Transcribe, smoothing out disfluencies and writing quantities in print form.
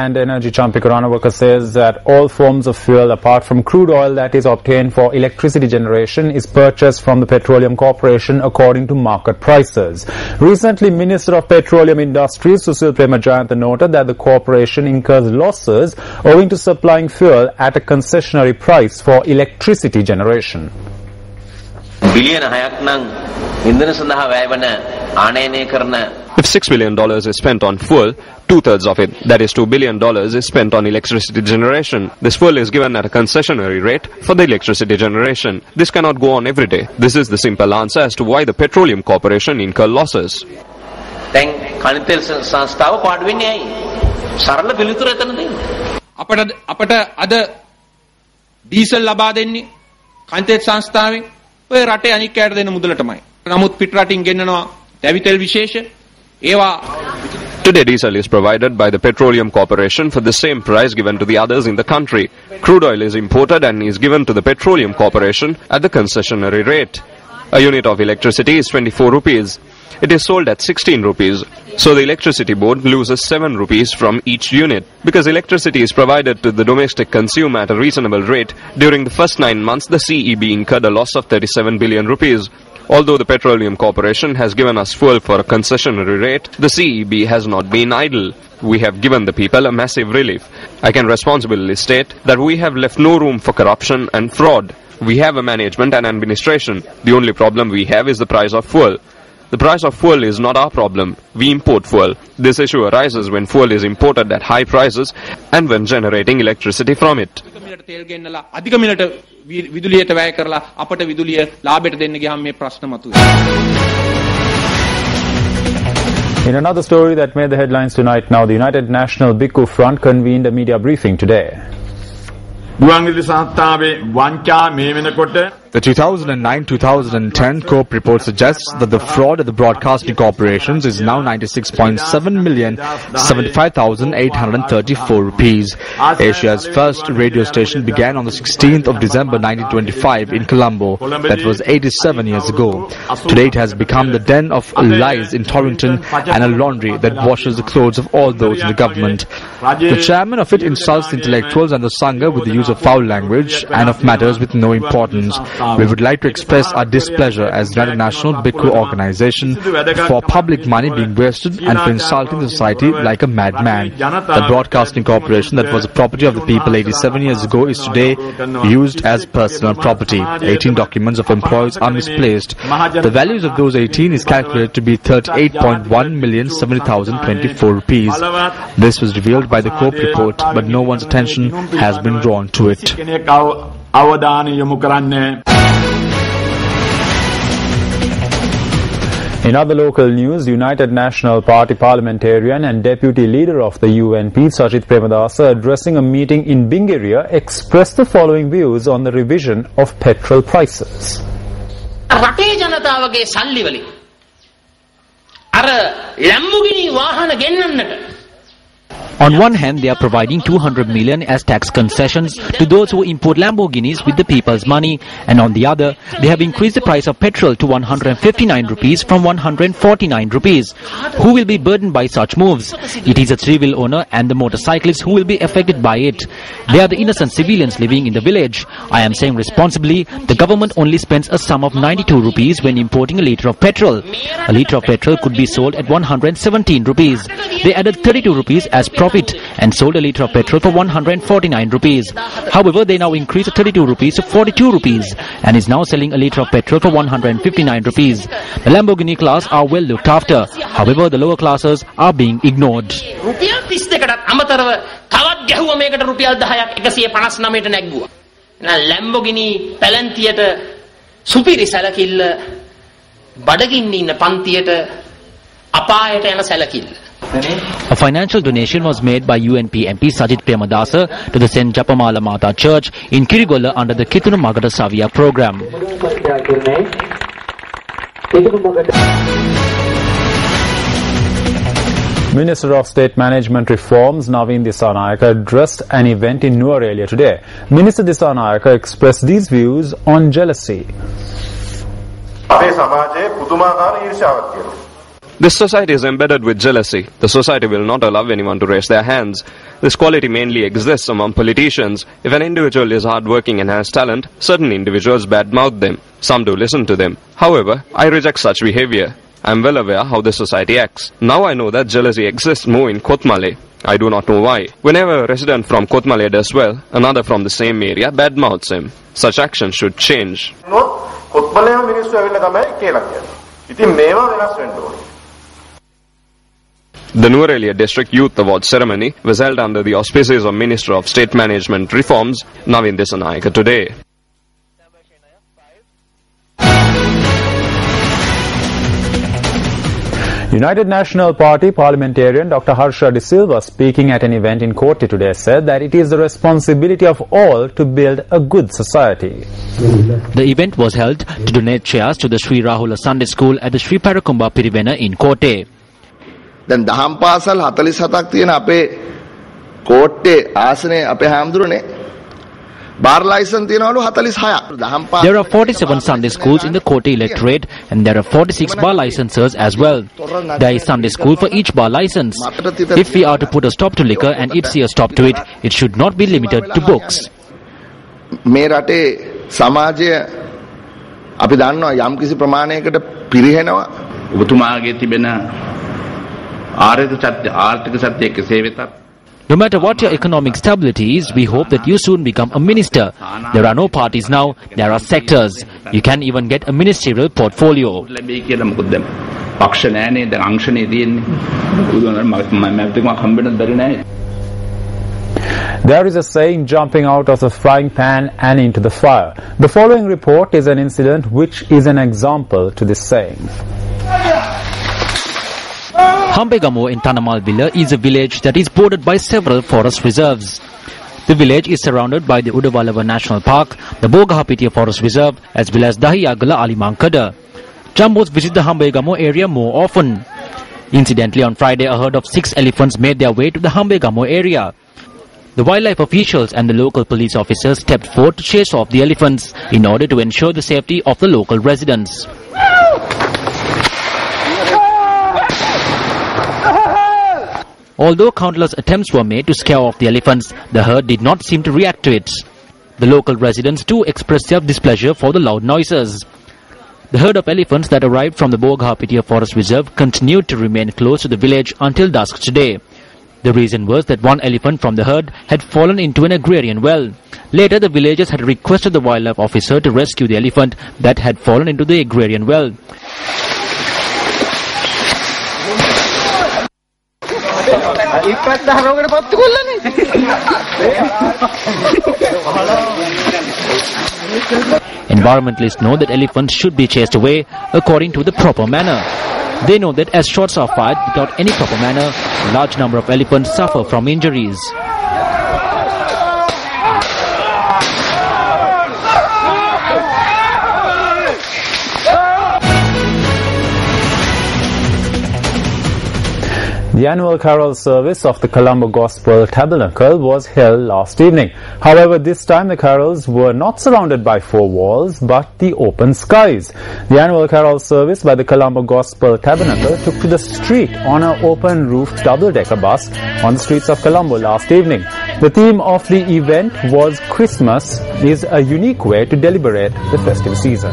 And Energy Champi Karanawaka says that all forms of fuel apart from crude oil that is obtained for electricity generation is purchased from the Petroleum Corporation according to market prices. Recently, Minister of Petroleum Industries Susil Premajayantha noted that the corporation incurs losses owing to supplying fuel at a concessionary price for electricity generation. If $6 billion is spent on fuel, two-thirds of it, that is $2 billion, is spent on electricity generation. This fuel is given at a concessionary rate for the electricity generation. This cannot go on every day. This is the simple answer as to why the Petroleum Corporation incur losses. අපට අද diesel ලබා දෙන්නේ කන්තේත් සංස්ථාවෙන් ඔය රටේ අනික් කෑට දෙන මුදලටමයි. නමුත් පිට රටින් ගෙන්නනවා දැවිතෙල් විශේෂ ඒවා. Today diesel is provided by the Petroleum Corporation for the same price given to the others in the country. Crude oil is imported and is given to the Petroleum Corporation at the concessionary rate. A unit of electricity is 24 rupees. It is sold at 16 rupees. So the electricity board loses 7 rupees from each unit. Because electricity is provided to the domestic consumer at a reasonable rate, during the first 9 months the CEB incurred a loss of 37 billion rupees. Although the Petroleum Corporation has given us fuel for a concessionary rate, the CEB has not been idle. We have given the people a massive relief. I can responsibly state that we have left no room for corruption and fraud. We have a management and administration. The only problem we have is the price of fuel. The price of fuel is not our problem. We import fuel. This issue arises when fuel is imported at high prices and when generating electricity from it. In another story that made the headlines tonight now, the United National Bhikkhu Front convened a media briefing today. The 2009-2010 COPE report suggests that the fraud at the broadcasting corporations is now 96.7,075,834 rupees. Asia's first radio station began on the 16th of December 1925 in Colombo. That was 87 years ago. Today it has become the den of lies in Torrington and a laundry that washes the clothes of all those in the government. The chairman of it insults intellectuals and the Sangha with the use of foul language and of matters with no importance. We would like to express our displeasure as the International Bhikkhu Organization for public money being wasted and for insulting the society like a madman. The broadcasting corporation that was the property of the people 87 years ago is today used as personal property. 18 documents of employees are misplaced. The values of those 18 is calculated to be 38.1,070,024 rupees. This was revealed by the COPE report, but no one's attention has been drawn to it. In other local news, United National Party parliamentarian and deputy leader of the UNP, Sajith Premadasa, addressing a meeting in Bingeria, expressed the following views on the revision of petrol prices. On one hand, they are providing 200 million as tax concessions to those who import Lamborghinis with the people's money, and on the other, they have increased the price of petrol to 159 rupees from 149 rupees. Who will be burdened by such moves? It is a three-wheel owner and the motorcyclists who will be affected by it. They are the innocent civilians living in the village. I am saying responsibly, the government only spends a sum of 92 rupees when importing a litre of petrol. A litre of petrol could be sold at 117 rupees. They added 32 rupees as profit and sold a litre of petrol for 149 rupees. However, they now increased 32 rupees to 42 rupees and is now selling a litre of petrol for 159 rupees. The Lamborghini class are well looked after. However, the lower classes are being ignored. Lamborghini පැලන්තියට සුපිරි සැලකිල්ල බඩගින්න ඉන්න පන්තියට අපායට යන සැලකිල්ල. A financial donation was made by UNP MP Sajith Premadasa to the St. Japamala Mata Church in Kirigolla under the Kituna Magada Savia program. Minister of State Management Reforms Naveen Disanayaka addressed an event in Nuwara today. Minister Disanayaka expressed these views This society is embedded with jealousy. The society will not allow anyone to raise their hands. This quality mainly exists among politicians. If an individual is hardworking and has talent, certain individuals badmouth them. Some do listen to them. However, I reject such behavior. I am well aware how the society acts. Now I know that jealousy exists more in Kotmale. I do not know why. Whenever a resident from Kotmale does well, another from the same area badmouths him. Such action should change. The Nuwara District Youth Awards ceremony was held under the auspices of Minister of State Management Reforms, Navin Desanayake, today. United National Party parliamentarian Dr. Harsha De Silva, speaking at an event in Kotti today, said that it is the responsibility of all to build a good society. The event was held to donate chairs to the Sri Rahula Sunday School at the Sri Parakumba Pirivena in Kotte. දැන් දහම් පාසල් 47ක් තියෙන අපේ කෝට්ටේ ආසනේ අපේ හැමදුරනේ bar licence තියනවලු 46ක්. There are 47 Sunday schools in the Kotte electorate and there are 46 bar licenses as well. There is Sunday school for each bar license. If we are to put a stop to liquor and it see a stop to it, it should not be limited to books. මේ රටේ සමාජය අපි දන්නවා යම් කිසි ප්‍රමාණයකට පිරිහෙනවා. ඔබතුමාගේ තිබෙන ආර්ථික සත්‍ය කෙසේ වෙතත් No matter what your economic stability is, we hope that you soon become a minister. There are no parties now, there are sectors. You can even get a ministerial portfolio. There is a saying, jumping out of the frying pan and into the fire. The following report is an incident which is an example to this saying. Hambegamo in Tanamal Villa is a village that is bordered by several forest reserves. The village is surrounded by the Udawalawa National Park, the Bogahapitiya Forest Reserve, as well as Dahiyagala Alimankada. Jumbos visit the Hambegamo area more often. Incidentally, on Friday, a herd of 6 elephants made their way to the Hambegamo area. The wildlife officials and the local police officers stepped forward to chase off the elephants in order to ensure the safety of the local residents. Although countless attempts were made to scare off the elephants, the herd did not seem to react to it. The local residents too expressed their displeasure for the loud noises. The herd of elephants that arrived from the Bogahapitiya Forest Reserve continued to remain close to the village until dusk today. The reason was that one elephant from the herd had fallen into an agrarian well. Later, the villagers had requested the wildlife officer to rescue the elephant that had fallen into the agrarian well. Environmentalists know that elephants should be chased away according to the proper manner. They know that as shots are fired without any proper manner, a large number of elephants suffer from injuries. The annual carol service of the Colombo Gospel Tabernacle was held last evening. However, this time the carols were not surrounded by 4 walls but the open skies. The annual carol service by the Colombo Gospel Tabernacle took to the street on an open-roofed double-decker bus on the streets of Colombo last evening. The theme of the event was Christmas is a unique way to celebrate the festive season.